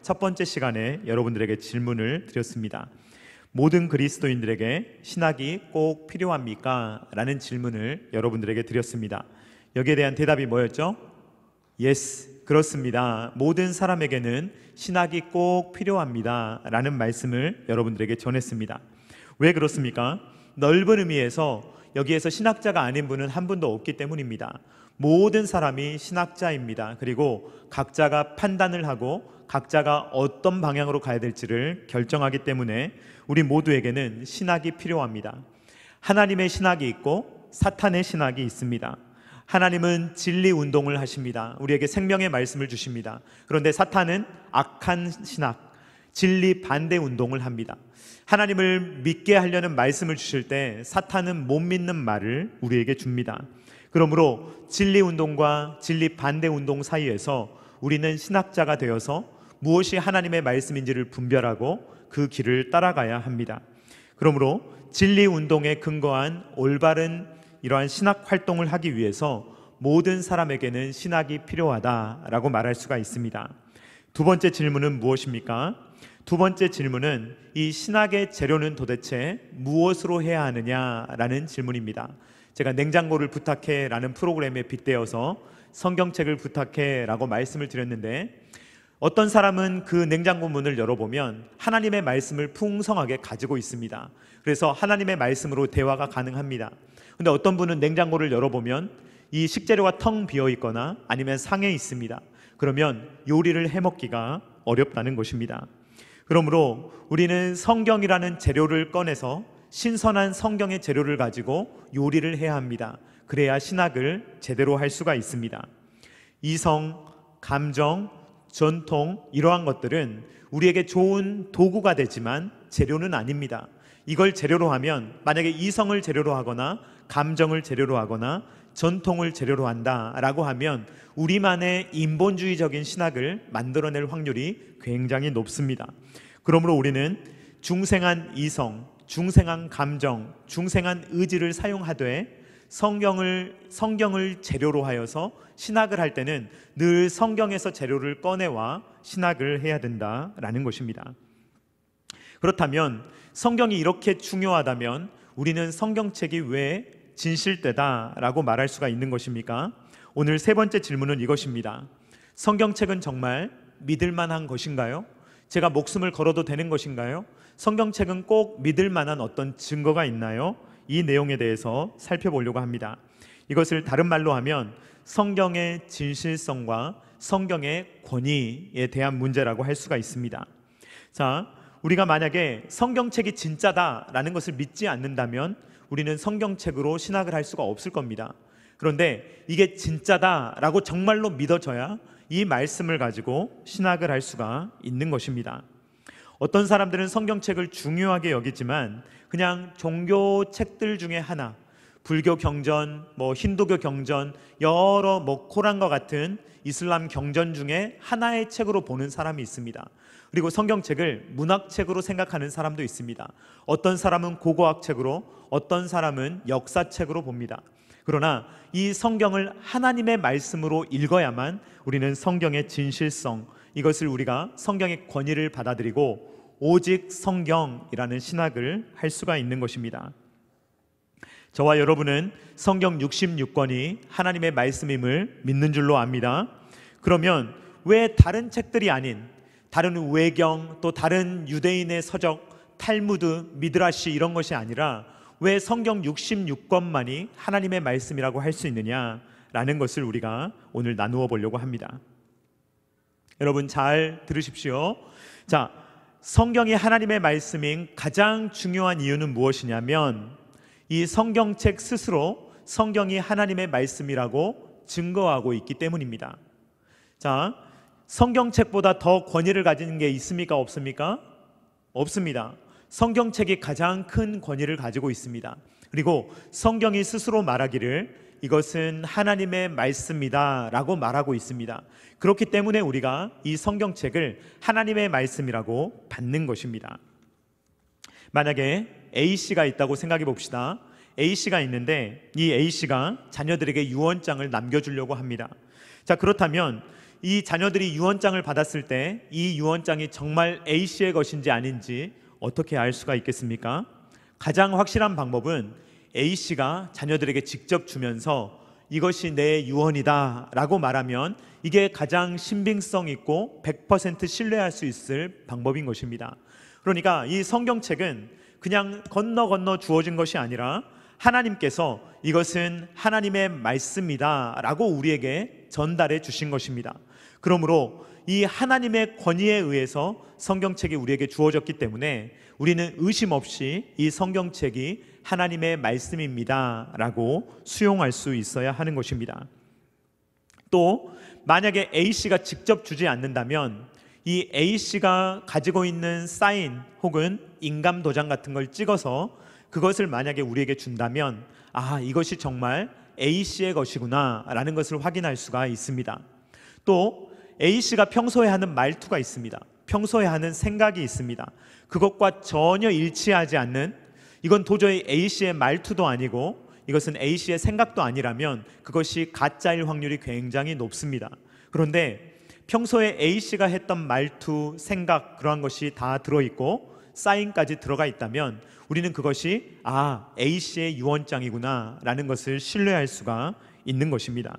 첫 번째 시간에 여러분들에게 질문을 드렸습니다. 모든 그리스도인들에게 신학이 꼭 필요합니까? 라는 질문을 여러분들에게 드렸습니다. 여기에 대한 대답이 뭐였죠? Yes, 그렇습니다. 모든 사람에게는 신학이 꼭 필요합니다 라는 말씀을 여러분들에게 전했습니다. 왜 그렇습니까? 넓은 의미에서 여기에서 신학자가 아닌 분은 한 분도 없기 때문입니다. 모든 사람이 신학자입니다. 그리고 각자가 판단을 하고 각자가 어떤 방향으로 가야 될지를 결정하기 때문에 우리 모두에게는 신학이 필요합니다. 하나님의 신학이 있고 사탄의 신학이 있습니다. 하나님은 진리 운동을 하십니다. 우리에게 생명의 말씀을 주십니다. 그런데 사탄은 악한 신학, 진리 반대 운동을 합니다. 하나님을 믿게 하려는 말씀을 주실 때 사탄은 못 믿는 말을 우리에게 줍니다. 그러므로 진리 운동과 진리 반대 운동 사이에서 우리는 신학자가 되어서 무엇이 하나님의 말씀인지를 분별하고 그 길을 따라가야 합니다. 그러므로 진리 운동에 근거한 올바른 이러한 신학 활동을 하기 위해서 모든 사람에게는 신학이 필요하다라고 말할 수가 있습니다. 두 번째 질문은 무엇입니까? 두 번째 질문은 이 신학의 재료는 도대체 무엇으로 해야 하느냐라는 질문입니다. 제가 냉장고를 부탁해 라는 프로그램에 빗대어서 성경책을 부탁해 라고 말씀을 드렸는데, 어떤 사람은 그 냉장고 문을 열어보면 하나님의 말씀을 풍성하게 가지고 있습니다. 그래서 하나님의 말씀으로 대화가 가능합니다. 근데 어떤 분은 냉장고를 열어보면 이 식재료가 텅 비어 있거나 아니면 상해 있습니다. 그러면 요리를 해먹기가 어렵다는 것입니다. 그러므로 우리는 성경이라는 재료를 꺼내서 신선한 성경의 재료를 가지고 요리를 해야 합니다. 그래야 신학을 제대로 할 수가 있습니다. 이성, 감정, 전통, 이러한 것들은 우리에게 좋은 도구가 되지만 재료는 아닙니다. 이걸 재료로 하면, 만약에 이성을 재료로 하거나 감정을 재료로 하거나 전통을 재료로 한다라고 하면 우리만의 인본주의적인 신학을 만들어낼 확률이 굉장히 높습니다. 그러므로 우리는 중생한 이성, 중생한 감정, 중생한 의지를 사용하되 성경을 재료로 하여서 신학을 할 때는 늘 성경에서 재료를 꺼내와 신학을 해야 된다라는 것입니다. 그렇다면 성경이 이렇게 중요하다면 우리는 성경책이 왜 진실되다라고 말할 수가 있는 것입니까? 오늘 세 번째 질문은 이것입니다. 성경책은 정말 믿을 만한 것인가요? 제가 목숨을 걸어도 되는 것인가요? 성경책은 꼭 믿을 만한 어떤 증거가 있나요? 이 내용에 대해서 살펴보려고 합니다. 이것을 다른 말로 하면 성경의 진실성과 성경의 권위에 대한 문제라고 할 수가 있습니다. 자, 우리가 만약에 성경책이 진짜다라는 것을 믿지 않는다면 우리는 성경책으로 신학을 할 수가 없을 겁니다. 그런데 이게 진짜다라고 정말로 믿어져야 이 말씀을 가지고 신학을 할 수가 있는 것입니다. 어떤 사람들은 성경책을 중요하게 여기지만 그냥 종교 책들 중에 하나, 불교 경전, 힌두교 경전, 여러 코란과 같은 이슬람 경전 중에 하나의 책으로 보는 사람이 있습니다. 그리고 성경책을 문학책으로 생각하는 사람도 있습니다. 어떤 사람은 고고학책으로, 어떤 사람은 역사책으로 봅니다. 그러나 이 성경을 하나님의 말씀으로 읽어야만 우리는 성경의 진실성, 이것을 우리가 성경의 권위를 받아들이고 오직 성경이라는 신학을 할 수가 있는 것입니다. 저와 여러분은 성경 66권이 하나님의 말씀임을 믿는 줄로 압니다. 그러면 왜 다른 책들이 아닌 다른 외경, 또 다른 유대인의 서적, 탈무드, 미드라시 이런 것이 아니라 왜 성경 66권만이 하나님의 말씀이라고 할 수 있느냐라는 것을 우리가 오늘 나누어 보려고 합니다. 여러분 잘 들으십시오. 자, 성경이 하나님의 말씀인 가장 중요한 이유는 무엇이냐면 이 성경책 스스로 성경이 하나님의 말씀이라고 증거하고 있기 때문입니다. 자, 성경책보다 더 권위를 가지는 게 있습니까? 없습니까? 없습니다. 성경책이 가장 큰 권위를 가지고 있습니다. 그리고 성경이 스스로 말하기를 이것은 하나님의 말씀이다 라고 말하고 있습니다. 그렇기 때문에 우리가 이 성경책을 하나님의 말씀이라고 받는 것입니다. 만약에 A씨가 있다고 생각해 봅시다. A씨가 있는데 이 A씨가 자녀들에게 유언장을 남겨주려고 합니다. 자, 그렇다면 이 자녀들이 유언장을 받았을 때 이 유언장이 정말 A씨의 것인지 아닌지 어떻게 알 수가 있겠습니까? 가장 확실한 방법은 A씨가 자녀들에게 직접 주면서 이것이 내 유언이다 라고 말하면 이게 가장 신빙성 있고 100% 신뢰할 수 있을 방법인 것입니다. 그러니까 이 성경책은 그냥 건너 주어진 것이 아니라 하나님께서 이것은 하나님의 말씀이다 라고 우리에게 전달해 주신 것입니다. 그러므로 이 하나님의 권위에 의해서 성경책이 우리에게 주어졌기 때문에 우리는 의심 없이 이 성경책이 하나님의 말씀입니다 라고 수용할 수 있어야 하는 것입니다. 또 만약에 A씨가 직접 주지 않는다면 이 A씨가 가지고 있는 사인 혹은 인감 도장 같은 걸 찍어서 그것을 만약에 우리에게 준다면 이것이 정말 A씨의 것이구나 라는 것을 확인할 수가 있습니다. 또 A씨가 평소에 하는 말투가 있습니다. 평소에 하는 생각이 있습니다. 그것과 전혀 일치하지 않는, 이건 도저히 A씨의 말투도 아니고 이것은 A씨의 생각도 아니라면 그것이 가짜일 확률이 굉장히 높습니다. 그런데 평소에 A씨가 했던 말투, 생각, 그러한 것이 다 들어있고 사인까지 들어가 있다면 우리는 그것이 A씨의 유언장이구나 라는 것을 신뢰할 수가 있는 것입니다.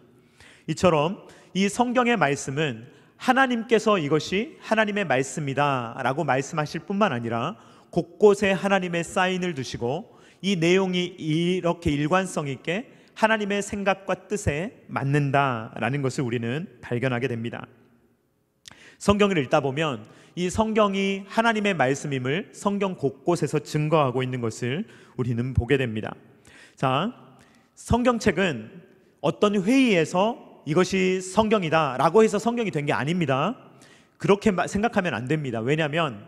이처럼 이 성경의 말씀은 하나님께서 이것이 하나님의 말씀이다 라고 말씀하실 뿐만 아니라 곳곳에 하나님의 사인을 두시고 이 내용이 이렇게 일관성 있게 하나님의 생각과 뜻에 맞는다라는 것을 우리는 발견하게 됩니다. 성경을 읽다 보면 이 성경이 하나님의 말씀임을 성경 곳곳에서 증거하고 있는 것을 우리는 보게 됩니다. 자, 성경책은 어떤 회의에서 이것이 성경이다 라고 해서 성경이 된 게 아닙니다. 그렇게 생각하면 안 됩니다. 왜냐하면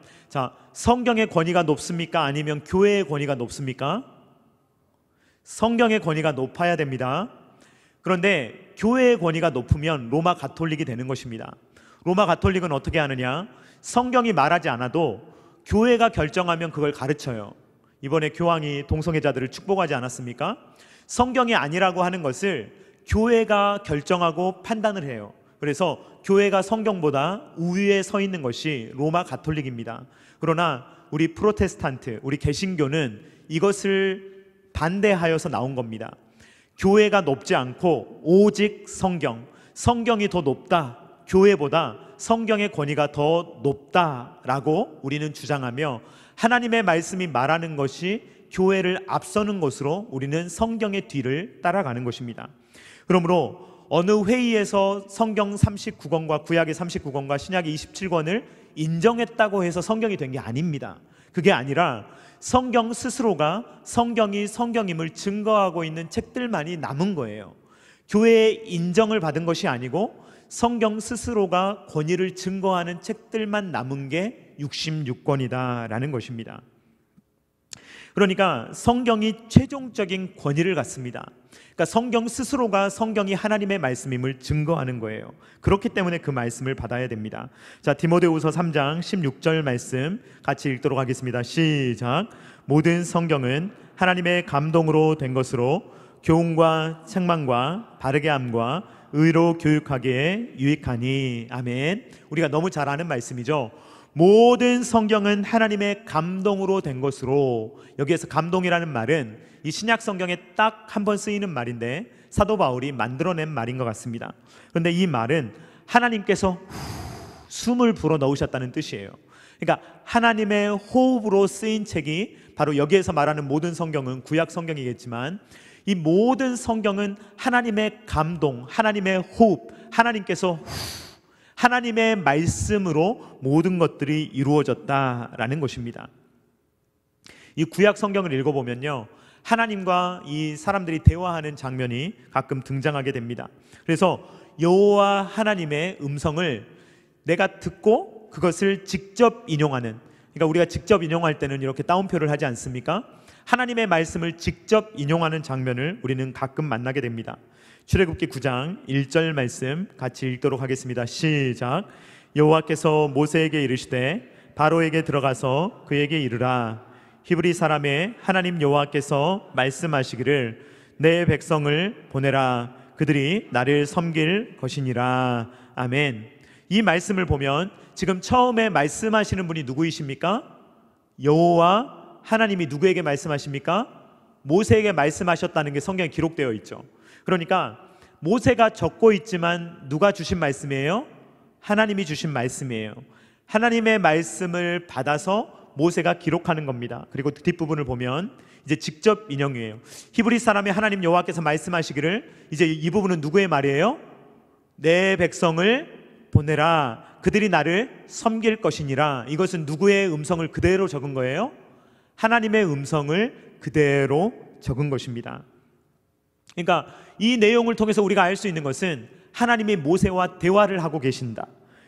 성경의 권위가 높습니까? 아니면 교회의 권위가 높습니까? 성경의 권위가 높아야 됩니다. 그런데 교회의 권위가 높으면 로마 가톨릭이 되는 것입니다. 로마 가톨릭은 어떻게 하느냐? 성경이 말하지 않아도 교회가 결정하면 그걸 가르쳐요. 이번에 교황이 동성애자들을 축복하지 않았습니까? 성경이 아니라고 하는 것을 교회가 결정하고 판단을 해요. 그래서 교회가 성경보다 우위에 서 있는 것이 로마 가톨릭입니다. 그러나 우리 프로테스탄트, 우리 개신교는 이것을 반대하여서 나온 겁니다. 교회가 높지 않고 오직 성경이 더 높다, 교회보다 성경의 권위가 더 높다라고 우리는 주장하며 하나님의 말씀이 말하는 것이 교회를 앞서는 것으로 우리는 성경의 뒤를 따라가는 것입니다. 그러므로 어느 회의에서 성경 39권과 구약의 39권과 신약의 27권을 인정했다고 해서 성경이 된 게 아닙니다. 그게 아니라 성경 스스로가 성경이 성경임을 증거하고 있는 책들만이 남은 거예요. 교회의 인정을 받은 것이 아니고 성경 스스로가 권위를 증거하는 책들만 남은 게 66권이다라는 것입니다. 그러니까 성경이 최종적인 권위를 갖습니다. 그러니까 성경 스스로가 성경이 하나님의 말씀임을 증거하는 거예요. 그렇기 때문에 그 말씀을 받아야 됩니다. 자, 디모데후서 3장 16절 말씀 같이 읽도록 하겠습니다. 시작. 모든 성경은 하나님의 감동으로 된 것으로 교훈과 책망과 바르게 함과 의로 교육하기에 유익하니. 아멘. 우리가 너무 잘 아는 말씀이죠. 모든 성경은 하나님의 감동으로 된 것으로, 여기에서 감동이라는 말은 이 신약 성경에 딱 한 번 쓰이는 말인데 사도 바울이 만들어낸 말인 것 같습니다. 그런데 이 말은 하나님께서 숨을 불어 넣으셨다는 뜻이에요. 그러니까 하나님의 호흡으로 쓰인 책이 바로 여기에서 말하는 모든 성경은 구약 성경이겠지만 이 모든 성경은 하나님의 감동, 하나님의 호흡, 하나님께서 하나님의 말씀으로 모든 것들이 이루어졌다라는 것입니다. 이 구약 성경을 읽어보면요, 하나님과 이 사람들이 대화하는 장면이 가끔 등장하게 됩니다. 그래서 여호와 하나님의 음성을 내가 듣고 그것을 직접 인용하는, 그러니까 우리가 직접 인용할 때는 이렇게 따옴표를 하지 않습니까? 하나님의 말씀을 직접 인용하는 장면을 우리는 가끔 만나게 됩니다. 출애굽기 9장 1절 말씀 같이 읽도록 하겠습니다. 시작. 여호와께서 모세에게 이르시되 바로에게 들어가서 그에게 이르라. 히브리 사람의 하나님 여호와께서 말씀하시기를 내 백성을 보내라. 그들이 나를 섬길 것이니라. 아멘. 이 말씀을 보면 지금 처음에 말씀하시는 분이 누구이십니까? 여호와 하나님이 누구에게 말씀하십니까? 모세에게 말씀하셨다는 게 성경에 기록되어 있죠. 그러니까 모세가 적고 있지만 누가 주신 말씀이에요? 하나님이 주신 말씀이에요. 하나님의 말씀을 받아서 모세가 기록하는 겁니다. 그리고 뒷부분을 보면 이제 직접 인용이에요. 히브리 사람의 하나님 여호와께서 말씀하시기를, 이제 이 부분은 누구의 말이에요? 내 백성을 보내라, 그들이 나를 섬길 것이니라. 이것은 누구의 음성을 그대로 적은 거예요? 하나님의 음성을 그대로 적은 것입니다. 그러니까 이 내용을 통해서 우리가 알 수 있는 것은 하나님이 모세와 대화를 하고 계신다.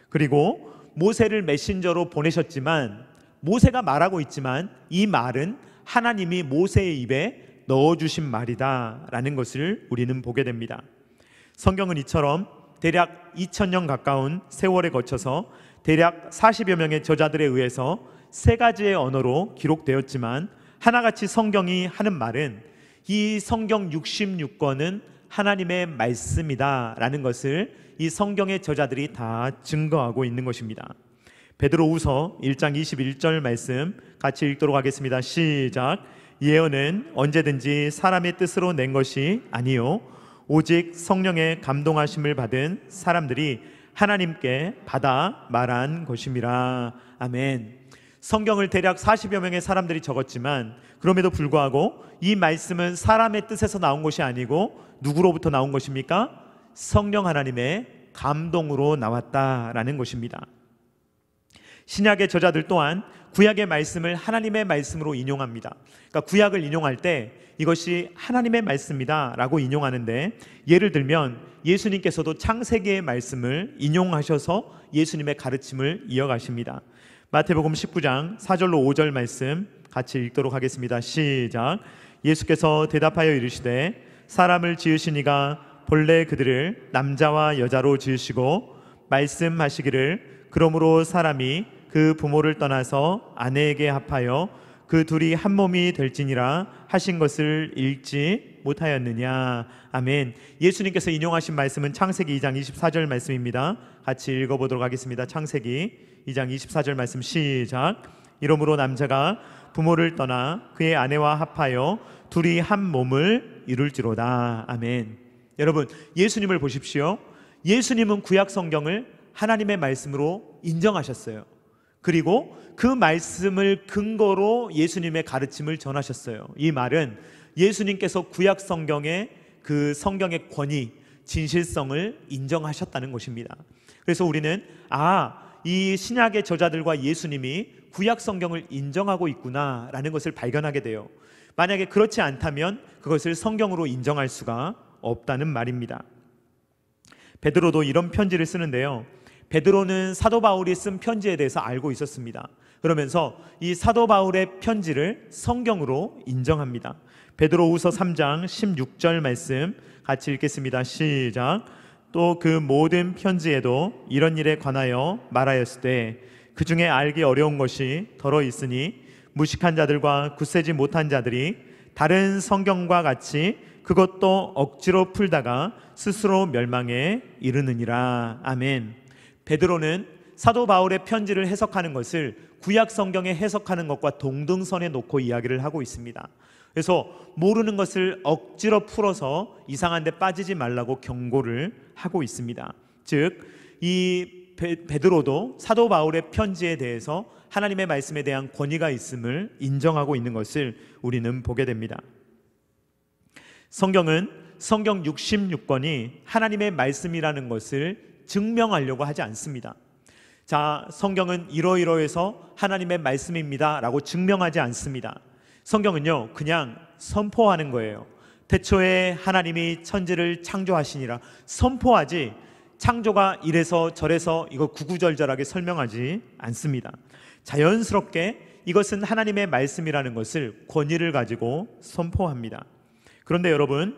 그리고 모세를 메신저로 보내셨지만, 모세가 말하고 있지만 이 말은 하나님이 모세의 입에 넣어주신 말이다 라는 것을 우리는 보게 됩니다. 성경은 이처럼 대략 2000년 가까운 세월에 거쳐서 대략 40여 명의 저자들에 의해서 세 가지의 언어로 기록되었지만, 하나같이 성경이 하는 말은 이 성경 66권은 하나님의 말씀이다 라는 것을 이 성경의 저자들이 다 증거하고 있는 것입니다. 베드로후서 1장 21절 말씀 같이 읽도록 하겠습니다. 시작. 예언은 언제든지 사람의 뜻으로 낸 것이 아니요 오직 성령의 감동하심을 받은 사람들이 하나님께 받아 말한 것임이라. 아멘. 성경을 대략 40여 명의 사람들이 적었지만, 그럼에도 불구하고 이 말씀은 사람의 뜻에서 나온 것이 아니고 누구로부터 나온 것입니까? 성령 하나님의 감동으로 나왔다라는 것입니다. 신약의 저자들 또한 구약의 말씀을 하나님의 말씀으로 인용합니다. 그러니까 구약을 인용할 때 이것이 하나님의 말씀이다 라고 인용하는데, 예를 들면 예수님께서도 창세기의 말씀을 인용하셔서 예수님의 가르침을 이어가십니다. 마태복음 19장 4절로 5절 말씀 같이 읽도록 하겠습니다. 시작. 예수께서 대답하여 이르시되 사람을 지으신 이가 본래 그들을 남자와 여자로 지으시고 말씀하시기를 그러므로 사람이 그 부모를 떠나서 아내에게 합하여 그 둘이 한 몸이 될지니라 하신 것을 읽지 못하였느냐. 아멘. 예수님께서 인용하신 말씀은 창세기 2장 24절 말씀입니다. 같이 읽어보도록 하겠습니다. 창세기 2장 24절 말씀 시작. 이러므로 남자가 부모를 떠나 그의 아내와 합하여 둘이 한 몸을 이룰지로다. 아멘. 여러분, 예수님을 보십시오. 예수님은 구약 성경을 하나님의 말씀으로 인정하셨어요. 그리고 그 말씀을 근거로 예수님의 가르침을 전하셨어요. 이 말은 예수님께서 구약 성경의 그 성경의 권위, 진실성을 인정하셨다는 것입니다. 그래서 우리는 이 신약의 저자들과 예수님이 구약 성경을 인정하고 있구나라는 것을 발견하게 돼요. 만약에 그렇지 않다면 그것을 성경으로 인정할 수가 없다는 말입니다. 베드로도 이런 편지를 쓰는데요, 베드로는 사도 바울이 쓴 편지에 대해서 알고 있었습니다. 그러면서 이 사도 바울의 편지를 성경으로 인정합니다. 베드로후서 3장 16절 말씀 같이 읽겠습니다. 시작. 또 그 모든 편지에도 이런 일에 관하여 말하였을 때 그 중에 알기 어려운 것이 더러 있으니 무식한 자들과 굳세지 못한 자들이 다른 성경과 같이 그것도 억지로 풀다가 스스로 멸망에 이르느니라. 아멘. 베드로는 사도 바울의 편지를 해석하는 것을 구약 성경에 해석하는 것과 동등선에 놓고 이야기를 하고 있습니다. 그래서 모르는 것을 억지로 풀어서 이상한 데 빠지지 말라고 경고를 하고 있습니다. 즉, 이 베드로도 사도 바울의 편지에 대해서 하나님의 말씀에 대한 권위가 있음을 인정하고 있는 것을 우리는 보게 됩니다. 성경은 성경 66권이 하나님의 말씀이라는 것을 증명하려고 하지 않습니다. 자, 성경은 이러이러해서 하나님의 말씀입니다 라고 증명하지 않습니다. 성경은요, 그냥 선포하는 거예요. 태초에 하나님이 천지를 창조하시니라 선포하지, 창조가 이래서 저래서 이거 구구절절하게 설명하지 않습니다. 자연스럽게 이것은 하나님의 말씀이라는 것을 권위를 가지고 선포합니다. 그런데 여러분,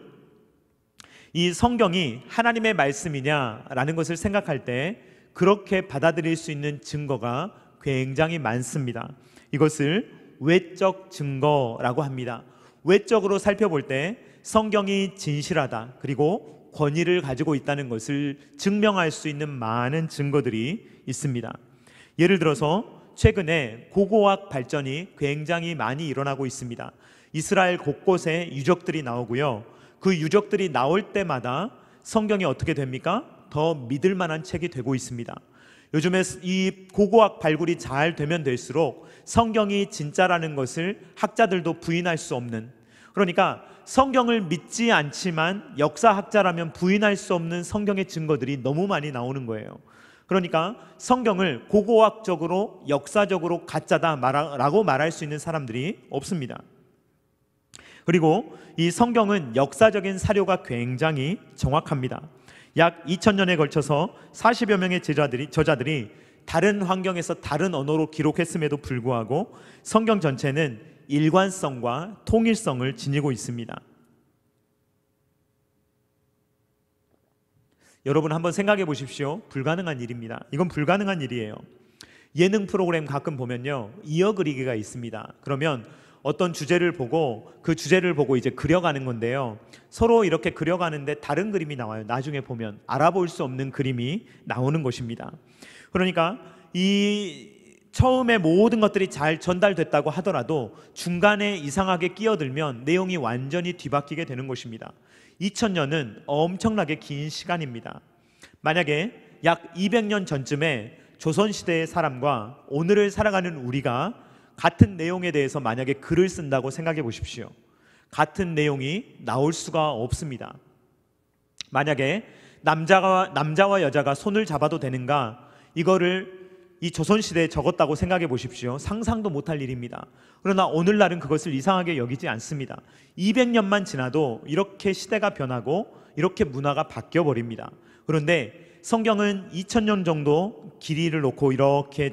이 성경이 하나님의 말씀이냐라는 것을 생각할 때 그렇게 받아들일 수 있는 증거가 굉장히 많습니다. 이것을 외적 증거라고 합니다. 외적으로 살펴볼 때 성경이 진실하다, 그리고 권위를 가지고 있다는 것을 증명할 수 있는 많은 증거들이 있습니다. 예를 들어서 최근에 고고학 발전이 굉장히 많이 일어나고 있습니다. 이스라엘 곳곳에 유적들이 나오고요. 그 유적들이 나올 때마다 성경이 어떻게 됩니까? 더 믿을 만한 책이 되고 있습니다. 요즘에 이 고고학 발굴이 잘 되면 될수록 성경이 진짜라는 것을 학자들도 부인할 수 없는, 그러니까 성경을 믿지 않지만 역사학자라면 부인할 수 없는 성경의 증거들이 너무 많이 나오는 거예요. 그러니까 성경을 고고학적으로 역사적으로 가짜다라고 말할 수 있는 사람들이 없습니다. 그리고 이 성경은 역사적인 사료가 굉장히 정확합니다. 약 2000년에 걸쳐서 40여 명의 저자들이 다른 환경에서 다른 언어로 기록했음에도 불구하고 성경 전체는 일관성과 통일성을 지니고 있습니다. 여러분 한번 생각해 보십시오. 불가능한 일입니다. 이건 불가능한 일이에요. 예능 프로그램 가끔 보면요, 이어 그리기가 있습니다. 그러면 어떤 주제를 보고 그 주제를 보고 이제 그려가는 건데요, 서로 이렇게 그려가는데 다른 그림이 나와요. 나중에 보면 알아볼 수 없는 그림이 나오는 것입니다. 그러니까 이 처음에 모든 것들이 잘 전달됐다고 하더라도 중간에 이상하게 끼어들면 내용이 완전히 뒤바뀌게 되는 것입니다. 2000년은 엄청나게 긴 시간입니다. 만약에 약 200년 전쯤에 조선시대의 사람과 오늘을 살아가는 우리가 같은 내용에 대해서 만약에 글을 쓴다고 생각해 보십시오. 같은 내용이 나올 수가 없습니다. 만약에 남자와 여자가 손을 잡아도 되는가, 이거를 이 조선시대에 적었다고 생각해 보십시오. 상상도 못할 일입니다. 그러나 오늘날은 그것을 이상하게 여기지 않습니다. 200년만 지나도 이렇게 시대가 변하고 이렇게 문화가 바뀌어 버립니다. 그런데 성경은 2000년 정도 길이를 놓고 이렇게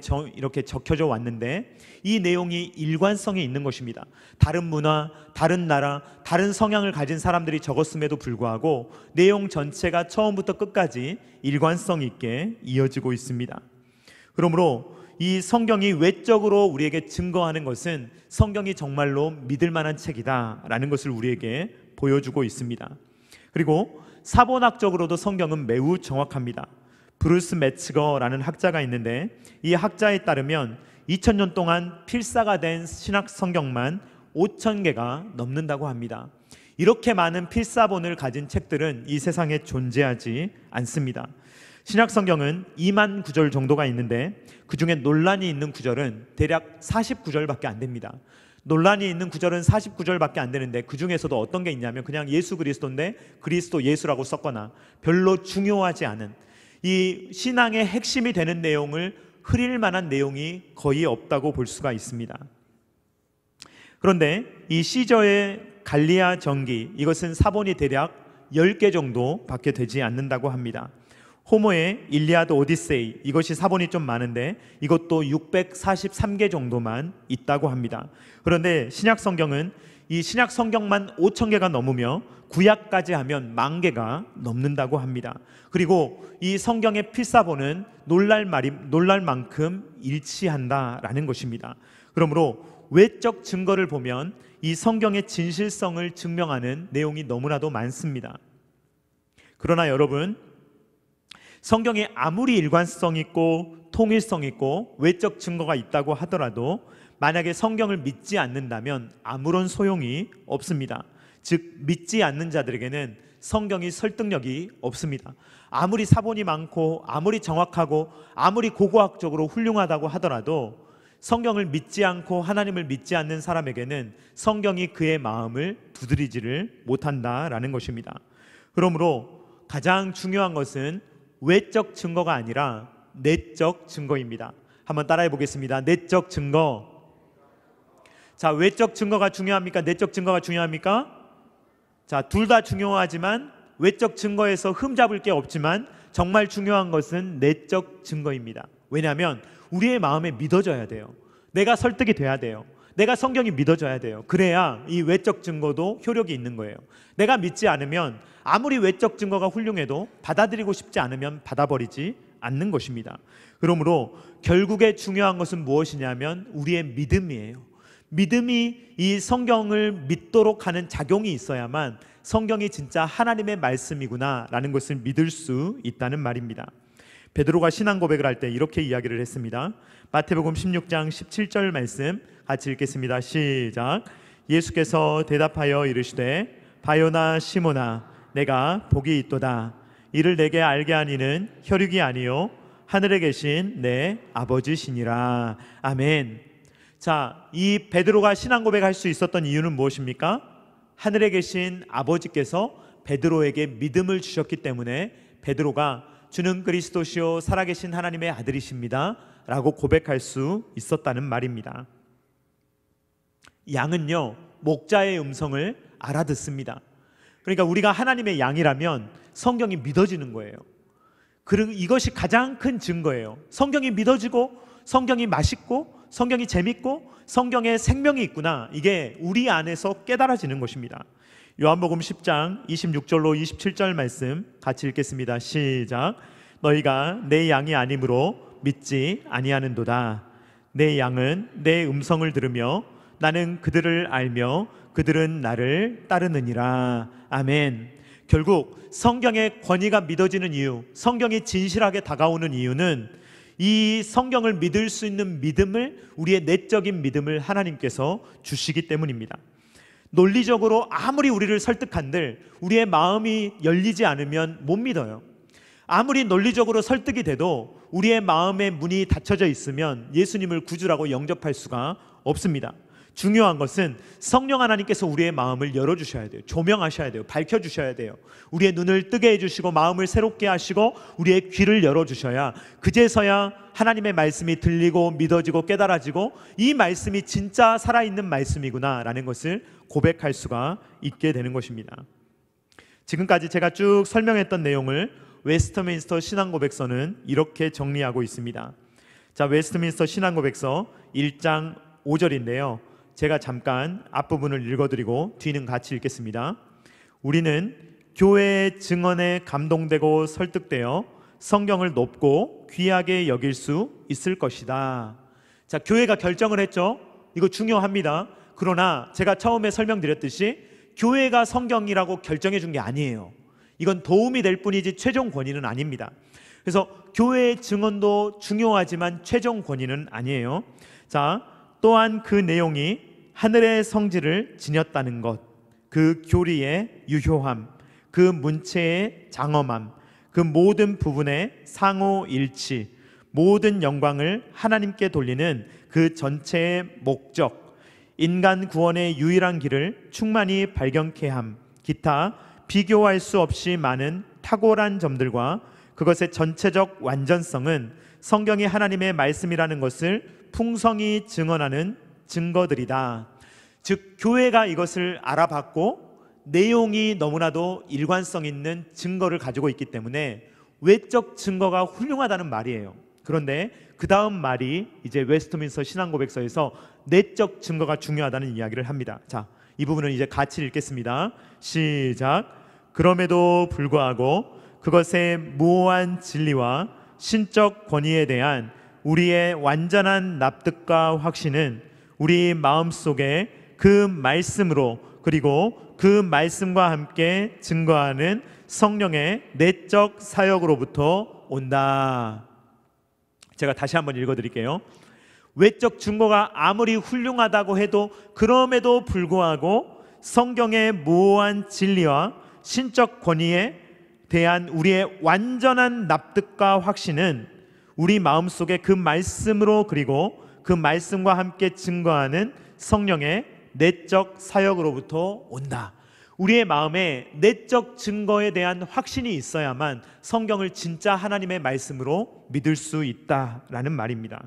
적혀져 왔는데 이 내용이 일관성이 있는 것입니다. 다른 문화, 다른 나라, 다른 성향을 가진 사람들이 적었음에도 불구하고 내용 전체가 처음부터 끝까지 일관성 있게 이어지고 있습니다. 그러므로 이 성경이 외적으로 우리에게 증거하는 것은 성경이 정말로 믿을 만한 책이다라는 것을 우리에게 보여주고 있습니다. 그리고 사본학적으로도 성경은 매우 정확합니다. 브루스 매츠거라는 학자가 있는데 이 학자에 따르면 2000년 동안 필사가 된 신약 성경만 5000개가 넘는다고 합니다. 이렇게 많은 필사본을 가진 책들은 이 세상에 존재하지 않습니다. 신약 성경은 2만 구절 정도가 있는데 그 중에 논란이 있는 구절은 대략 49절밖에 안 됩니다. 논란이 있는 구절은 49절밖에 안 되는데 그 중에서도 어떤 게 있냐면 그냥 예수 그리스도인데 그리스도 예수라고 썼거나 별로 중요하지 않은, 이 신앙의 핵심이 되는 내용을 흐릴 만한 내용이 거의 없다고 볼 수가 있습니다. 그런데 이 시저의 갈리아 전기, 이것은 사본이 대략 10개 정도밖에 되지 않는다고 합니다. 호모의 일리아드 오디세이, 이것이 사본이 좀 많은데 이것도 643개 정도만 있다고 합니다. 그런데 신약 성경은 이 신약 성경만 5000개가 넘으며 구약까지 하면 10,000개가 넘는다고 합니다. 그리고 이 성경의 필사본은 놀랄 만큼 일치한다라는 것입니다. 그러므로 외적 증거를 보면 이 성경의 진실성을 증명하는 내용이 너무나도 많습니다. 그러나 여러분, 성경에 아무리 일관성 있고 통일성 있고 외적 증거가 있다고 하더라도 만약에 성경을 믿지 않는다면 아무런 소용이 없습니다. 즉 믿지 않는 자들에게는 성경이 설득력이 없습니다. 아무리 사본이 많고 아무리 정확하고 아무리 고고학적으로 훌륭하다고 하더라도 성경을 믿지 않고 하나님을 믿지 않는 사람에게는 성경이 그의 마음을 두드리지를 못한다라는 것입니다. 그러므로 가장 중요한 것은 외적 증거가 아니라 내적 증거입니다. 한번 따라해 보겠습니다. 내적 증거. 자, 외적 증거가 중요합니까? 내적 증거가 중요합니까? 자, 둘 다 중요하지만 외적 증거에서 흠잡을 게 없지만 정말 중요한 것은 내적 증거입니다. 왜냐하면 우리의 마음에 믿어져야 돼요. 내가 설득이 돼야 돼요. 내가 성경이 믿어져야 돼요. 그래야 이 외적 증거도 효력이 있는 거예요. 내가 믿지 않으면 아무리 외적 증거가 훌륭해도 받아들이고 싶지 않으면 받아버리지 않는 것입니다. 그러므로 결국에 중요한 것은 무엇이냐면 우리의 믿음이에요. 믿음이 이 성경을 믿도록 하는 작용이 있어야만 성경이 진짜 하나님의 말씀이구나 라는 것을 믿을 수 있다는 말입니다. 베드로가 신앙 고백을 할 때 이렇게 이야기를 했습니다. 마태복음 16장 17절 말씀 같이 읽겠습니다. 시작. 예수께서 대답하여 이르시되 바요나 시몬아 내가 복이 있도다. 이를 내게 알게 하니는 혈육이 아니요 하늘에 계신 내 아버지시니라. 아멘. 자, 이 베드로가 신앙 고백할 수 있었던 이유는 무엇입니까? 하늘에 계신 아버지께서 베드로에게 믿음을 주셨기 때문에 베드로가 주는 그리스도시요 살아계신 하나님의 아들이십니다 라고 고백할 수 있었다는 말입니다. 양은요 목자의 음성을 알아듣습니다. 그러니까 우리가 하나님의 양이라면 성경이 믿어지는 거예요. 그리고 이것이 가장 큰 증거예요. 성경이 믿어지고 성경이 맛있고 성경이 재밌고 성경에 생명이 있구나, 이게 우리 안에서 깨달아지는 것입니다. 요한복음 10장 26절로 27절 말씀 같이 읽겠습니다. 시작. 너희가 내 양이 아니므로 믿지 아니하는도다. 내 양은 내 음성을 들으며 나는 그들을 알며 그들은 나를 따르느니라. 아멘. 결국 성경의 권위가 믿어지는 이유, 성경이 진실하게 다가오는 이유는 이 성경을 믿을 수 있는 믿음을, 우리의 내적인 믿음을 하나님께서 주시기 때문입니다. 논리적으로 아무리 우리를 설득한들 우리의 마음이 열리지 않으면 못 믿어요. 아무리 논리적으로 설득이 돼도 우리의 마음의 문이 닫혀져 있으면 예수님을 구주라고 영접할 수가 없습니다. 중요한 것은 성령 하나님께서 우리의 마음을 열어주셔야 돼요. 조명하셔야 돼요. 밝혀주셔야 돼요. 우리의 눈을 뜨게 해주시고 마음을 새롭게 하시고 우리의 귀를 열어주셔야 그제서야 하나님의 말씀이 들리고 믿어지고 깨달아지고 이 말씀이 진짜 살아있는 말씀이구나 라는 것을 고백할 수가 있게 되는 것입니다. 지금까지 제가 쭉 설명했던 내용을 웨스트민스터 신앙고백서는 이렇게 정리하고 있습니다. 자, 웨스트민스터 신앙고백서 1장 5절인데요 제가 잠깐 앞부분을 읽어드리고 뒤는 같이 읽겠습니다. 우리는 교회의 증언에 감동되고 설득되어 성경을 높고 귀하게 여길 수 있을 것이다. 자, 교회가 결정을 했죠. 이거 중요합니다. 그러나 제가 처음에 설명드렸듯이 교회가 성경이라고 결정해 준 게 아니에요. 이건 도움이 될 뿐이지 최종 권위는 아닙니다. 그래서 교회의 증언도 중요하지만 최종 권위는 아니에요. 자, 또한 그 내용이 하늘의 성질을 지녔다는 것, 그 교리의 유효함, 그 문체의 장엄함, 그 모든 부분의 상호일치, 모든 영광을 하나님께 돌리는 그 전체의 목적, 인간 구원의 유일한 길을 충만히 발견케 함, 기타 비교할 수 없이 많은 탁월한 점들과 그것의 전체적 완전성은 성경이 하나님의 말씀이라는 것을 풍성히 증언하는 증거들이다. 즉 교회가 이것을 알아봤고 내용이 너무나도 일관성 있는 증거를 가지고 있기 때문에 외적 증거가 훌륭하다는 말이에요. 그런데 그 다음 말이 이제 웨스트민스터 신앙고백서에서 내적 증거가 중요하다는 이야기를 합니다. 자, 이 부분은 이제 같이 읽겠습니다. 시작. 그럼에도 불구하고 그것의 무오한 진리와 신적 권위에 대한 우리의 완전한 납득과 확신은 우리 마음속에 그 말씀으로 그리고 그 말씀과 함께 증거하는 성령의 내적 사역으로부터 온다. 제가 다시 한번 읽어드릴게요. 외적 증거가 아무리 훌륭하다고 해도 그럼에도 불구하고 성경의 무오한 진리와 신적 권위에 대한 우리의 완전한 납득과 확신은 우리 마음속에 그 말씀으로 그리고 그 말씀과 함께 증거하는 성령의 내적 사역으로부터 온다. 우리의 마음에 내적 증거에 대한 확신이 있어야만 성경을 진짜 하나님의 말씀으로 믿을 수 있다라는 말입니다.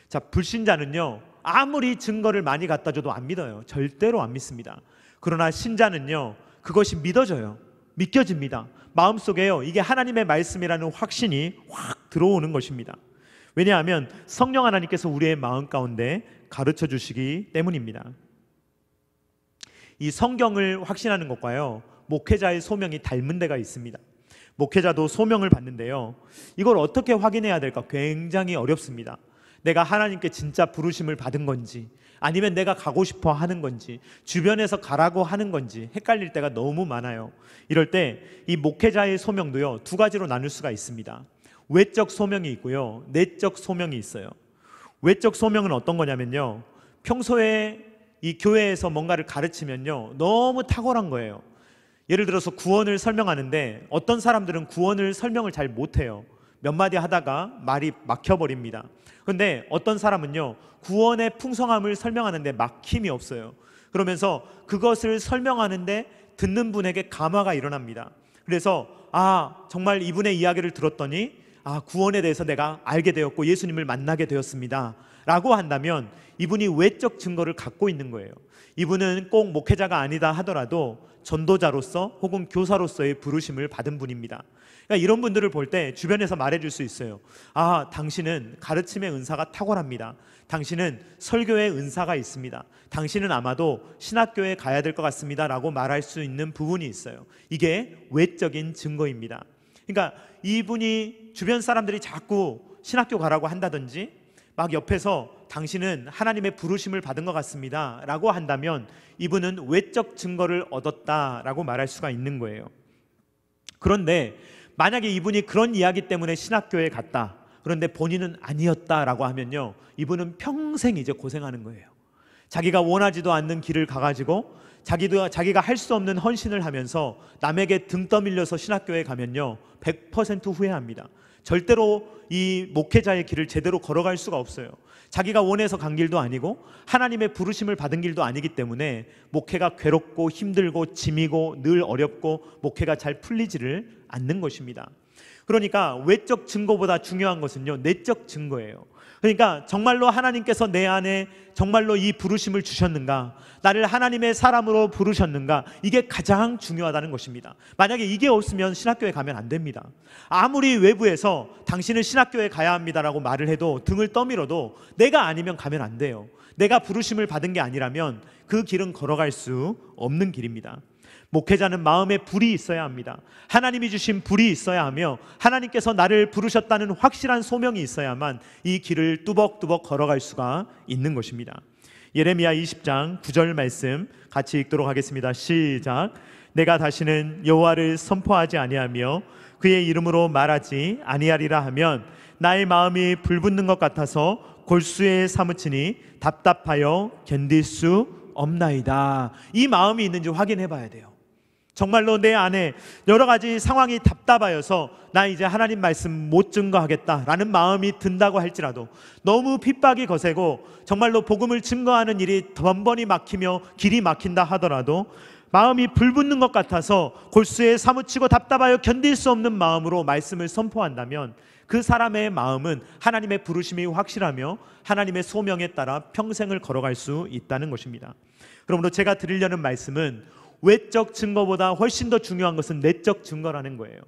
자, 불신자는요 아무리 증거를 많이 갖다 줘도 안 믿어요. 절대로 안 믿습니다. 그러나 신자는요 그것이 믿어져요. 믿겨집니다. 마음속에요 이게 하나님의 말씀이라는 확신이 확 들어오는 것입니다. 왜냐하면 성령 하나님께서 우리의 마음 가운데 가르쳐 주시기 때문입니다. 이 성경을 확신하는 것과요 목회자의 소명이 닮은 데가 있습니다. 목회자도 소명을 받는데요 이걸 어떻게 확인해야 될까 굉장히 어렵습니다. 내가 하나님께 진짜 부르심을 받은 건지, 아니면 내가 가고 싶어 하는 건지, 주변에서 가라고 하는 건지 헷갈릴 때가 너무 많아요. 이럴 때 이 목회자의 소명도요, 두 가지로 나눌 수가 있습니다. 외적 소명이 있고요, 내적 소명이 있어요. 외적 소명은 어떤 거냐면요, 평소에 이 교회에서 뭔가를 가르치면요, 너무 탁월한 거예요. 예를 들어서 구원을 설명하는데 어떤 사람들은 구원을 설명을 잘 못해요. 몇 마디 하다가 말이 막혀버립니다. 그런데 어떤 사람은요, 구원의 풍성함을 설명하는데 막힘이 없어요. 그러면서 그것을 설명하는데 듣는 분에게 감화가 일어납니다. 그래서 정말 이분의 이야기를 들었더니 구원에 대해서 내가 알게 되었고 예수님을 만나게 되었습니다 라고 한다면 이분이 외적 증거를 갖고 있는 거예요. 이분은 꼭 목회자가 아니다 하더라도 전도자로서 혹은 교사로서의 부르심을 받은 분입니다. 그러니까 이런 분들을 볼 때 주변에서 말해줄 수 있어요. 당신은 가르침의 은사가 탁월합니다. 당신은 설교의 은사가 있습니다. 당신은 아마도 신학교에 가야 될 것 같습니다 라고 말할 수 있는 부분이 있어요. 이게 외적인 증거입니다. 그러니까 이분이 주변 사람들이 자꾸 신학교 가라고 한다든지 막 옆에서 당신은 하나님의 부르심을 받은 것 같습니다 라고 한다면 이분은 외적 증거를 얻었다라고 말할 수가 있는 거예요. 그런데 만약에 이분이 그런 이야기 때문에 신학교에 갔다, 그런데 본인은 아니었다라고 하면요, 이분은 평생 이제 고생하는 거예요. 자기가 원하지도 않는 길을 가가지고 자기가 할 수 없는 헌신을 하면서 남에게 등 떠밀려서 신학교에 가면요 100% 후회합니다. 절대로 이 목회자의 길을 제대로 걸어갈 수가 없어요. 자기가 원해서 간 길도 아니고 하나님의 부르심을 받은 길도 아니기 때문에 목회가 괴롭고 힘들고 짐이고 늘 어렵고 목회가 잘 풀리지를 않는 것입니다. 그러니까 외적 증거보다 중요한 것은요, 내적 증거예요. 그러니까 정말로 하나님께서 내 안에 정말로 이 부르심을 주셨는가, 나를 하나님의 사람으로 부르셨는가, 이게 가장 중요하다는 것입니다. 만약에 이게 없으면 신학교에 가면 안 됩니다. 아무리 외부에서 당신은 신학교에 가야 합니다라고 말을 해도 등을 떠밀어도 내가 아니면 가면 안 돼요. 내가 부르심을 받은 게 아니라면 그 길은 걸어갈 수 없는 길입니다. 목회자는 마음에 불이 있어야 합니다. 하나님이 주신 불이 있어야 하며 하나님께서 나를 부르셨다는 확실한 소명이 있어야만 이 길을 뚜벅뚜벅 걸어갈 수가 있는 것입니다. 예레미야 20장 9절 말씀 같이 읽도록 하겠습니다. 시작. 내가 다시는 여호와를 선포하지 아니하며 그의 이름으로 말하지 아니하리라 하면 나의 마음이 불붙는 것 같아서 골수에 사무치니 답답하여 견딜 수 없나이다. 이 마음이 있는지 확인해 봐야 돼요. 정말로 내 안에 여러 가지 상황이 답답하여서 나 이제 하나님 말씀 못 증거하겠다라는 마음이 든다고 할지라도, 너무 핍박이 거세고 정말로 복음을 증거하는 일이 번번이 막히며 길이 막힌다 하더라도 마음이 불붙는 것 같아서 골수에 사무치고 답답하여 견딜 수 없는 마음으로 말씀을 선포한다면 그 사람의 마음은 하나님의 부르심이 확실하며 하나님의 소명에 따라 평생을 걸어갈 수 있다는 것입니다. 그러므로 제가 드리려는 말씀은 외적 증거보다 훨씬 더 중요한 것은 내적 증거라는 거예요.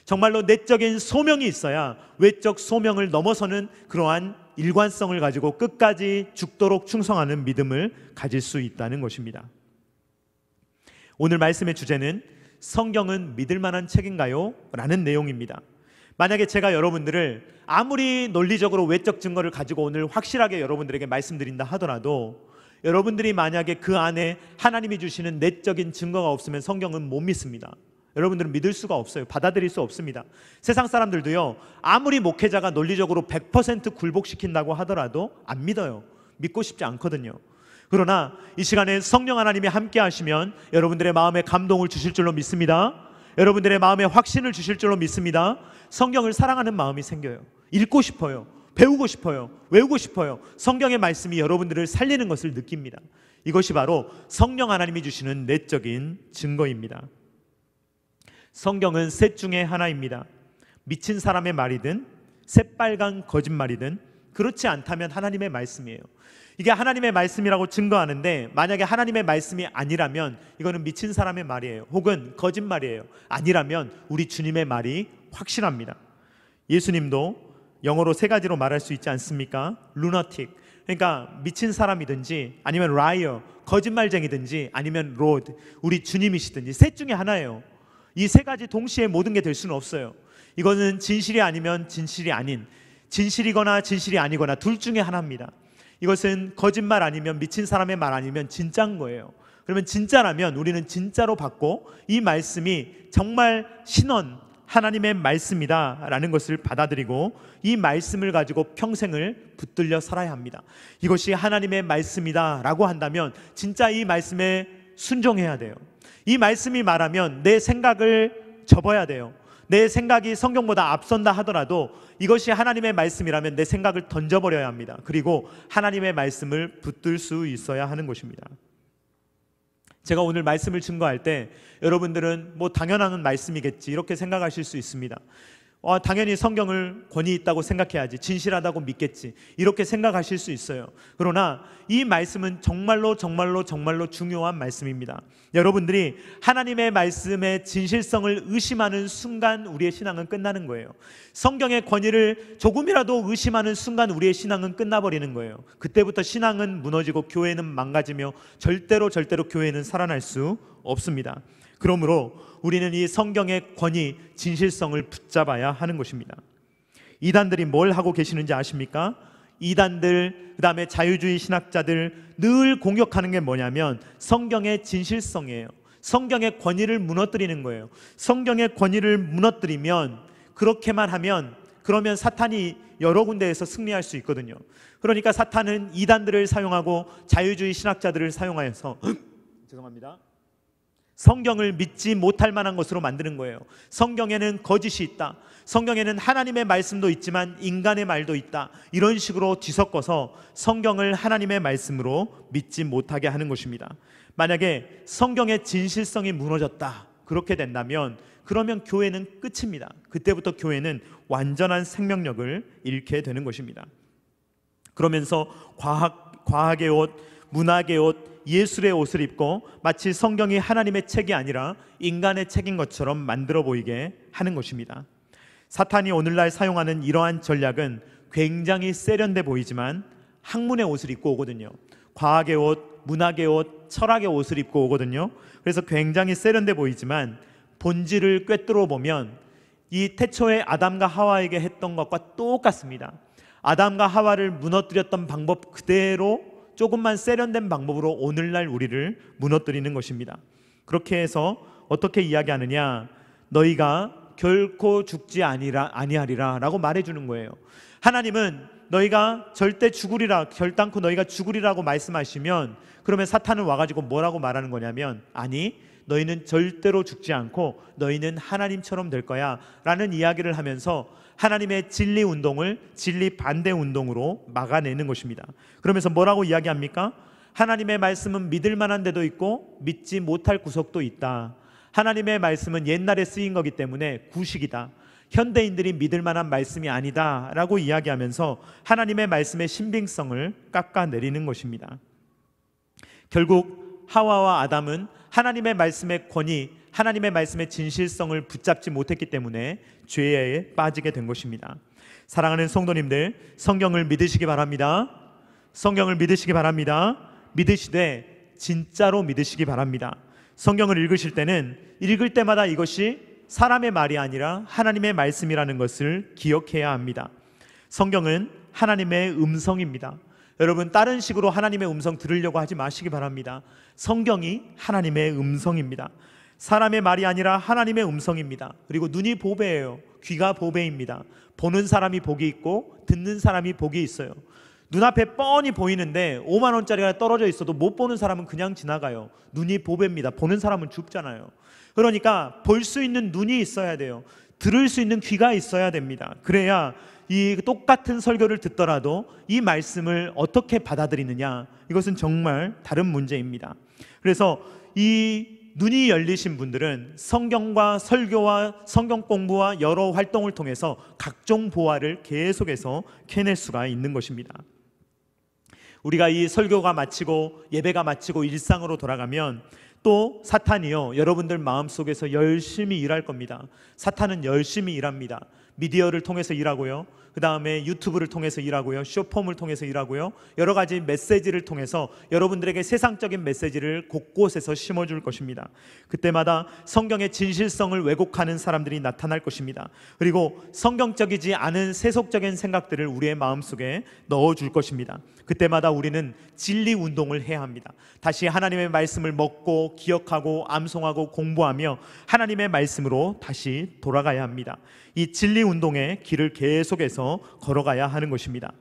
정말로 내적인 소명이 있어야 외적 소명을 넘어서는 그러한 일관성을 가지고 끝까지 죽도록 충성하는 믿음을 가질 수 있다는 것입니다. 오늘 말씀의 주제는 성경은 믿을 만한 책인가요? 라는 내용입니다. 만약에 제가 여러분들을 아무리 논리적으로 외적 증거를 가지고 오늘 확실하게 여러분들에게 말씀드린다 하더라도 여러분들이 만약에 그 안에 하나님이 주시는 내적인 증거가 없으면 성경은 못 믿습니다. 여러분들은 믿을 수가 없어요. 받아들일 수 없습니다. 세상 사람들도요, 아무리 목회자가 논리적으로 100% 굴복시킨다고 하더라도 안 믿어요. 믿고 싶지 않거든요. 그러나 이 시간에 성령 하나님이 함께 하시면 여러분들의 마음에 감동을 주실 줄로 믿습니다. 여러분들의 마음에 확신을 주실 줄로 믿습니다. 성경을 사랑하는 마음이 생겨요. 읽고 싶어요. 배우고 싶어요. 외우고 싶어요. 성경의 말씀이 여러분들을 살리는 것을 느낍니다. 이것이 바로 성령 하나님이 주시는 내적인 증거입니다. 성경은 셋 중에 하나입니다. 미친 사람의 말이든 새빨간 거짓말이든 그렇지 않다면 하나님의 말씀이에요. 이게 하나님의 말씀이라고 증거하는데 만약에 하나님의 말씀이 아니라면 이거는 미친 사람의 말이에요. 혹은 거짓말이에요. 아니라면 우리 주님의 말이 확실합니다. 예수님도 영어로 세 가지로 말할 수 있지 않습니까? lunatic, 그러니까 미친 사람이든지 아니면 liar, 거짓말쟁이든지 아니면 Lord, 우리 주님이시든지 셋 중에 하나예요. 이 세 가지 동시에 모든 게 될 수는 없어요. 이거는 진실이 아니면 진실이 아닌, 진실이거나 진실이 아니거나 둘 중에 하나입니다. 이것은 거짓말 아니면 미친 사람의 말 아니면 진짜인 거예요. 그러면 진짜라면 우리는 진짜로 받고 이 말씀이 정말 신원 하나님의 말씀이다 라는 것을 받아들이고 이 말씀을 가지고 평생을 붙들려 살아야 합니다. 이것이 하나님의 말씀이다 라고 한다면 진짜 이 말씀에 순종해야 돼요. 이 말씀이 말하면 내 생각을 접어야 돼요. 내 생각이 성경보다 앞선다 하더라도 이것이 하나님의 말씀이라면 내 생각을 던져버려야 합니다. 그리고 하나님의 말씀을 붙들 수 있어야 하는 것입니다. 제가 오늘 말씀을 증거할 때 여러분들은 뭐 당연한 말씀이겠지 이렇게 생각하실 수 있습니다. 당연히 성경을 권위 있다고 생각해야지, 진실하다고 믿겠지 이렇게 생각하실 수 있어요. 그러나 이 말씀은 정말로 중요한 말씀입니다. 여러분들이 하나님의 말씀의 진실성을 의심하는 순간 우리의 신앙은 끝나는 거예요. 성경의 권위를 조금이라도 의심하는 순간 우리의 신앙은 끝나버리는 거예요. 그때부터 신앙은 무너지고 교회는 망가지며 절대로 교회는 살아날 수 없습니다. 그러므로 우리는 이 성경의 권위, 진실성을 붙잡아야 하는 것입니다. 이단들이 뭘 하고 계시는지 아십니까? 이단들, 그 다음에 자유주의 신학자들 늘 공격하는 게 뭐냐면 성경의 진실성이에요. 성경의 권위를 무너뜨리는 거예요. 성경의 권위를 무너뜨리면, 그렇게만 하면, 그러면 사탄이 여러 군데에서 승리할 수 있거든요. 그러니까 사탄은 이단들을 사용하고 자유주의 신학자들을 사용하여서 죄송합니다. 성경을 믿지 못할 만한 것으로 만드는 거예요. 성경에는 거짓이 있다, 성경에는 하나님의 말씀도 있지만 인간의 말도 있다, 이런 식으로 뒤섞어서 성경을 하나님의 말씀으로 믿지 못하게 하는 것입니다. 만약에 성경의 진실성이 무너졌다 그렇게 된다면 그러면 교회는 끝입니다. 그때부터 교회는 완전한 생명력을 잃게 되는 것입니다. 그러면서 과학의 옷, 문학의 옷, 예술의 옷을 입고 마치 성경이 하나님의 책이 아니라 인간의 책인 것처럼 만들어 보이게 하는 것입니다. 사탄이 오늘날 사용하는 이러한 전략은 굉장히 세련돼 보이지만 학문의 옷을 입고 오거든요. 과학의 옷, 문학의 옷, 철학의 옷을 입고 오거든요. 그래서 굉장히 세련돼 보이지만 본질을 꿰뚫어 보면 이 태초에 아담과 하와에게 했던 것과 똑같습니다. 아담과 하와를 무너뜨렸던 방법 그대로 조금만 세련된 방법으로 오늘날 우리를 무너뜨리는 것입니다. 그렇게 해서 어떻게 이야기하느냐, 너희가 결코 죽지 아니하리라 라고 말해주는 거예요. 하나님은 너희가 절대 죽으리라, 결단코 너희가 죽으리라고 말씀하시면 그러면 사탄은 와가지고 뭐라고 말하는 거냐면, 아니 너희는 절대로 죽지 않고 너희는 하나님처럼 될 거야 라는 이야기를 하면서 하나님의 진리 운동을 진리 반대 운동으로 막아내는 것입니다. 그러면서 뭐라고 이야기합니까? 하나님의 말씀은 믿을 만한 데도 있고 믿지 못할 구석도 있다. 하나님의 말씀은 옛날에 쓰인 거기 때문에 구식이다, 현대인들이 믿을 만한 말씀이 아니다 라고 이야기하면서 하나님의 말씀의 신빙성을 깎아내리는 것입니다. 결국 하와와 아담은 하나님의 말씀의 권위, 하나님의 말씀의 진실성을 붙잡지 못했기 때문에 죄에 빠지게 된 것입니다. 사랑하는 성도님들, 성경을 믿으시기 바랍니다. 성경을 믿으시기 바랍니다. 믿으시되 진짜로 믿으시기 바랍니다. 성경을 읽으실 때는 읽을 때마다 이것이 사람의 말이 아니라 하나님의 말씀이라는 것을 기억해야 합니다. 성경은 하나님의 음성입니다. 여러분, 다른 식으로 하나님의 음성 들으려고 하지 마시기 바랍니다. 성경이 하나님의 음성입니다. 사람의 말이 아니라 하나님의 음성입니다. 그리고 눈이 보배예요. 귀가 보배입니다. 보는 사람이 복이 있고 듣는 사람이 복이 있어요. 눈앞에 뻔히 보이는데 5만 원짜리가 떨어져 있어도 못 보는 사람은 그냥 지나가요. 눈이 보배입니다. 보는 사람은 죽잖아요. 그러니까 볼 수 있는 눈이 있어야 돼요. 들을 수 있는 귀가 있어야 됩니다. 그래야 이 똑같은 설교를 듣더라도 이 말씀을 어떻게 받아들이느냐, 이것은 정말 다른 문제입니다. 그래서 이 눈이 열리신 분들은 성경과 설교와 성경 공부와 여러 활동을 통해서 각종 보화를 계속해서 캐낼 수가 있는 것입니다. 우리가 이 설교가 마치고 예배가 마치고 일상으로 돌아가면 또 사탄이요, 여러분들 마음속에서 열심히 일할 겁니다. 사탄은 열심히 일합니다. 미디어를 통해서 일하고요, 그 다음에 유튜브를 통해서 일하고요, 쇼폼을 통해서 일하고요, 여러 가지 메시지를 통해서 여러분들에게 세상적인 메시지를 곳곳에서 심어줄 것입니다. 그때마다 성경의 진실성을 왜곡하는 사람들이 나타날 것입니다. 그리고 성경적이지 않은 세속적인 생각들을 우리의 마음속에 넣어줄 것입니다. 그때마다 우리는 진리 운동을 해야 합니다. 다시 하나님의 말씀을 먹고 기억하고 암송하고 공부하며 하나님의 말씀으로 다시 돌아가야 합니다. 이 진리 운동의 길을 계속해서 걸어가야 하는 것입니다.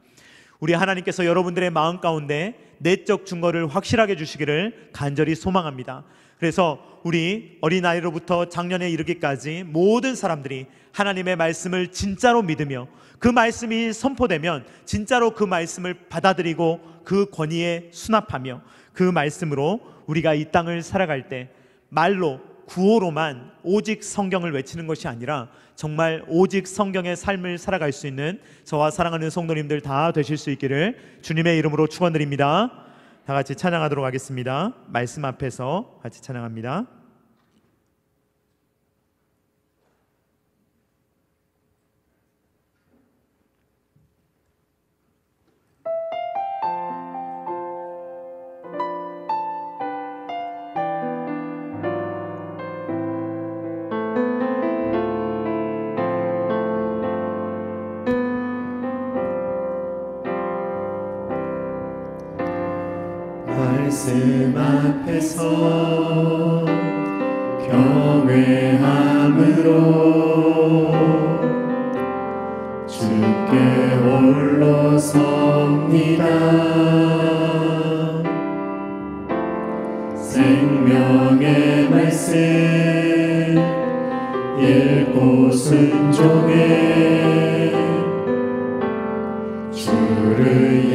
우리 하나님께서 여러분들의 마음 가운데 내적 증거를 확실하게 주시기를 간절히 소망합니다. 그래서 우리 어린아이로부터 장년에 이르기까지 모든 사람들이 하나님의 말씀을 진짜로 믿으며 그 말씀이 선포되면 진짜로 그 말씀을 받아들이고 그 권위에 수납하며 그 말씀으로 우리가 이 땅을 살아갈 때 말로 구호로만 오직 성경을 외치는 것이 아니라 정말 오직 성경의 삶을 살아갈 수 있는 저와 사랑하는 성도님들 다 되실 수 있기를 주님의 이름으로 축원드립니다. 다 같이 찬양하도록 하겠습니다. 말씀 앞에서 같이 찬양합니다. 말씀 앞에서 경외함으로 주께 홀로 섭니다. 생명의 말씀 읽고 순종해 주를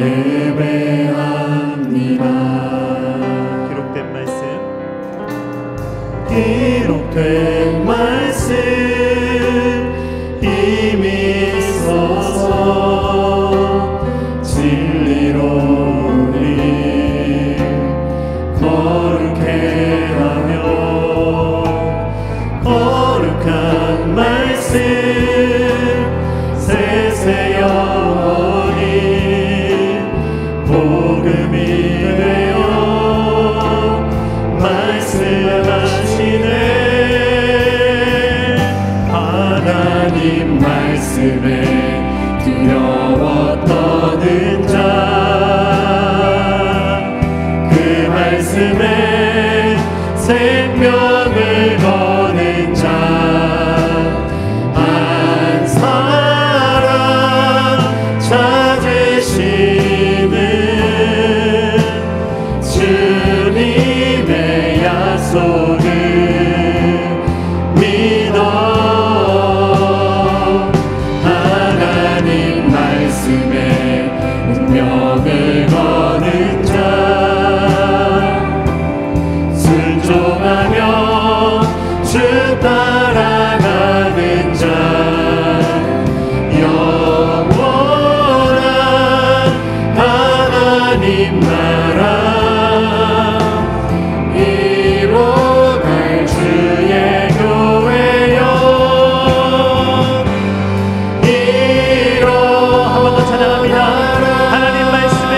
예배합니다. 기록된 말씀 힘이 있어서 진리로 우리 거룩해 하며 거룩한 말씀 세세 영원히 복음이 되어 말씀하시네. 하나님 말씀에 두려워 떠는 자, 그 말씀에 생명을 거는 자, 한 사람 찾으시는 주님의 약속을 믿어 하나님 말씀에 운명을 거는 자, 순종하며 주 따라가는 자, 영원한 하나님 나라 주의 교회여 이로 한 번 더 찬양합니다. 하나님 말씀에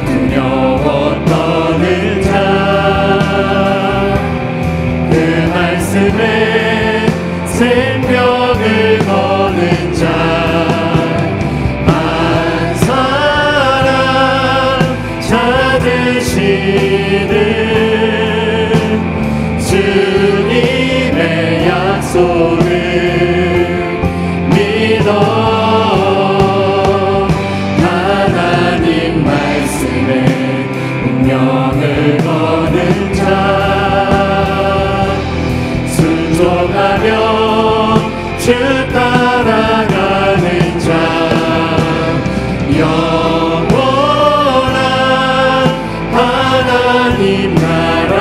두려워 떠는 자, 그 말씀에 생명을 거는 자, 한 사람 찾으시는 주님의 약속을 믿어 하나님 말씀에 운명을 거는 자, 순종하며 주 따라가는 자, 영원한 하나님 나라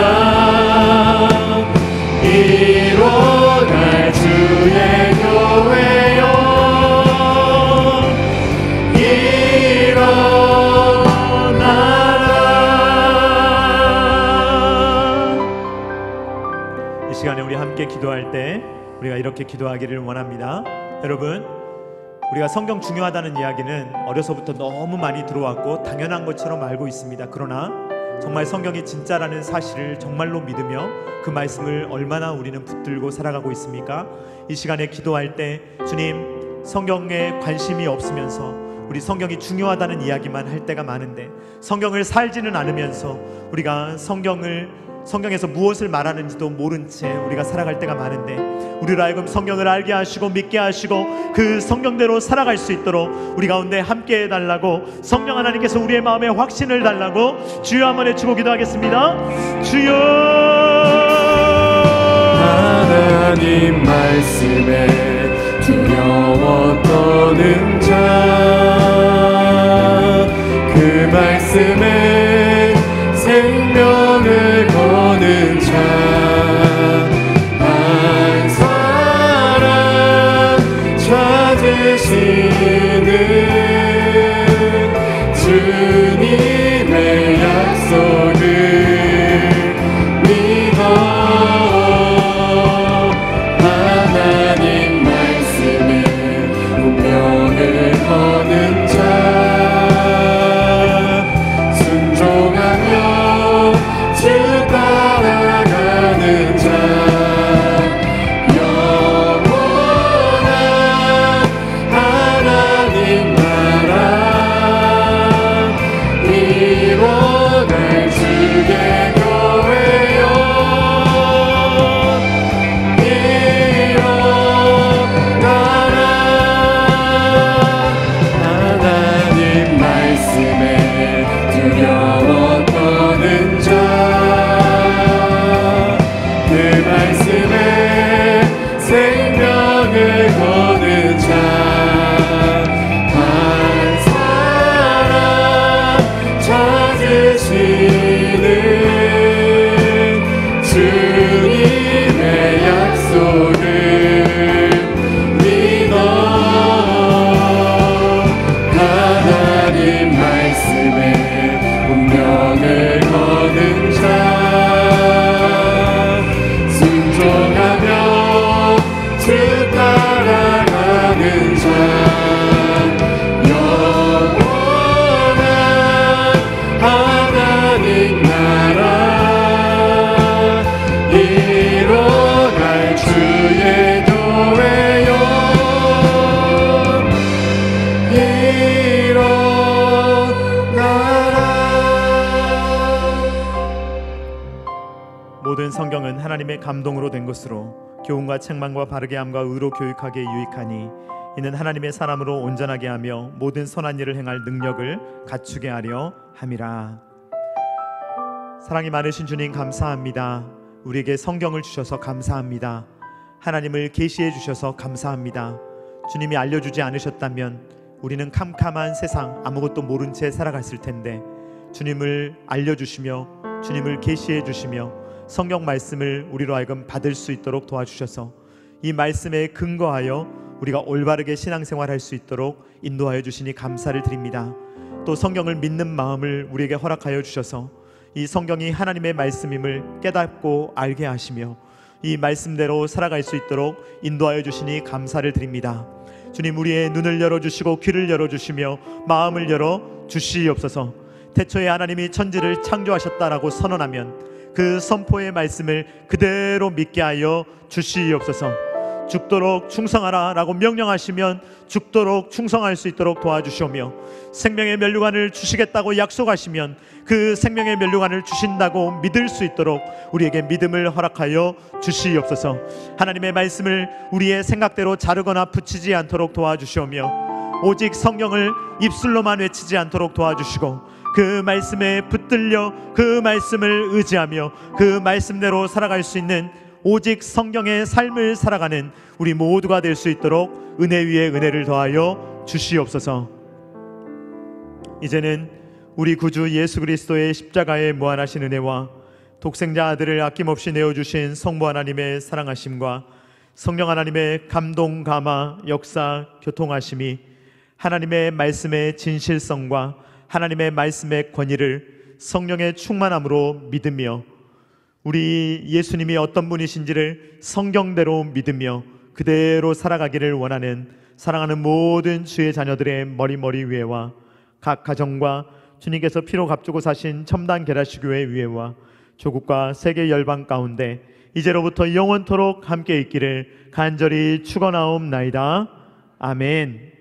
이뤄갈 주의 교회여 일어나라. 이 시간에 우리 함께 기도할 때 우리가 이렇게 기도하기를 원합니다. 여러분, 우리가 성경 중요하다는 이야기는 어려서부터 너무 많이 들어왔고 당연한 것처럼 알고 있습니다. 그러나 정말 성경이 진짜라는 사실을 정말로 믿으며 그 말씀을 얼마나 우리는 붙들고 살아가고 있습니까? 이 시간에 기도할 때 주님, 성경에 관심이 없으면서 우리 성경이 중요하다는 이야기만 할 때가 많은데 성경을 살지는 않으면서 우리가 성경에서 무엇을 말하는지도 모른 채 우리가 살아갈 때가 많은데, 우리로 하여금 성경을 알게 하시고 믿게 하시고 그 성경대로 살아갈 수 있도록 우리 가운데 함께 해달라고, 성령 하나님께서 우리의 마음에 확신을 달라고 주여 한번 외치고 기도하겠습니다. 주여. 하나님 말씀에 두려워 떠는 자, 그 말씀에 생명을 거는 자, 한 사람 찾으시는 주님의 약속을 믿어 하나님 말씀에 운명을 거는 자, 순종하며 주 따라가는 자, 영원한 하나님 나라 이뤄갈 주의 교회여, 일어나라. 하나님 말씀에 두려워 떠는 자, 그 말씀에 생명을 거는 자, 한 사람 찾으시는 주님의 약속을 믿어 하나님 말씀에 운명을 거는 자, 순종하며 주 따라가는 자, 영원한 하나님 나라 이뤄갈 주의 교회여, 일어나라. 모든 성경은 하나님의 감동으로 된 것으로 교훈과 책망과 바르게 함과 의로 교육하기에 유익하니 이는 하나님의 사람으로 온전하게 하며 모든 선한 일을 행할 능력을 갖추게 하려 함이라. 사랑이 많으신 주님, 감사합니다. 우리에게 성경을 주셔서 감사합니다. 하나님을 계시해 주셔서 감사합니다. 주님이 알려주지 않으셨다면 우리는 캄캄한 세상 아무것도 모른 채 살아갔을 텐데, 주님을 알려주시며 주님을 계시해 주시며 성경 말씀을 우리로 하여금 받을 수 있도록 도와주셔서 이 말씀에 근거하여 우리가 올바르게 신앙생활할 수 있도록 인도하여 주시니 감사를 드립니다. 또 성경을 믿는 마음을 우리에게 허락하여 주셔서 이 성경이 하나님의 말씀임을 깨닫고 알게 하시며 이 말씀대로 살아갈 수 있도록 인도하여 주시니 감사를 드립니다. 주님, 우리의 눈을 열어주시고 귀를 열어주시며 마음을 열어 주시옵소서. 태초에 하나님이 천지를 창조하셨다라고 선언하면 그 선포의 말씀을 그대로 믿게 하여 주시옵소서. 죽도록 충성하라 라고 명령하시면 죽도록 충성할 수 있도록 도와주시오며, 생명의 면류관을 주시겠다고 약속하시면 그 생명의 면류관을 주신다고 믿을 수 있도록 우리에게 믿음을 허락하여 주시옵소서. 하나님의 말씀을 우리의 생각대로 자르거나 붙이지 않도록 도와주시오며, 오직 성경을 입술로만 외치지 않도록 도와주시고, 그 말씀에 붙들려 그 말씀을 의지하며 그 말씀대로 살아갈 수 있는 오직 성경의 삶을 살아가는 우리 모두가 될 수 있도록 은혜 위에 은혜를 더하여 주시옵소서. 이제는 우리 구주 예수 그리스도의 십자가의 무한하신 은혜와 독생자 아들을 아낌없이 내어주신 성부 하나님의 사랑하심과 성령 하나님의 감동, 감화, 역사, 교통하심이 하나님의 말씀의 진실성과 하나님의 말씀의 권위를 성령의 충만함으로 믿으며 우리 예수님이 어떤 분이신지를 성경대로 믿으며 그대로 살아가기를 원하는 사랑하는 모든 주의 자녀들의 머리 위에와 각 가정과 주님께서 피로 값주고 사신 첨단 게라시교회 위에와 조국과 세계 열방 가운데 이제로부터 영원토록 함께 있기를 간절히 축원하옵나이다. 아멘.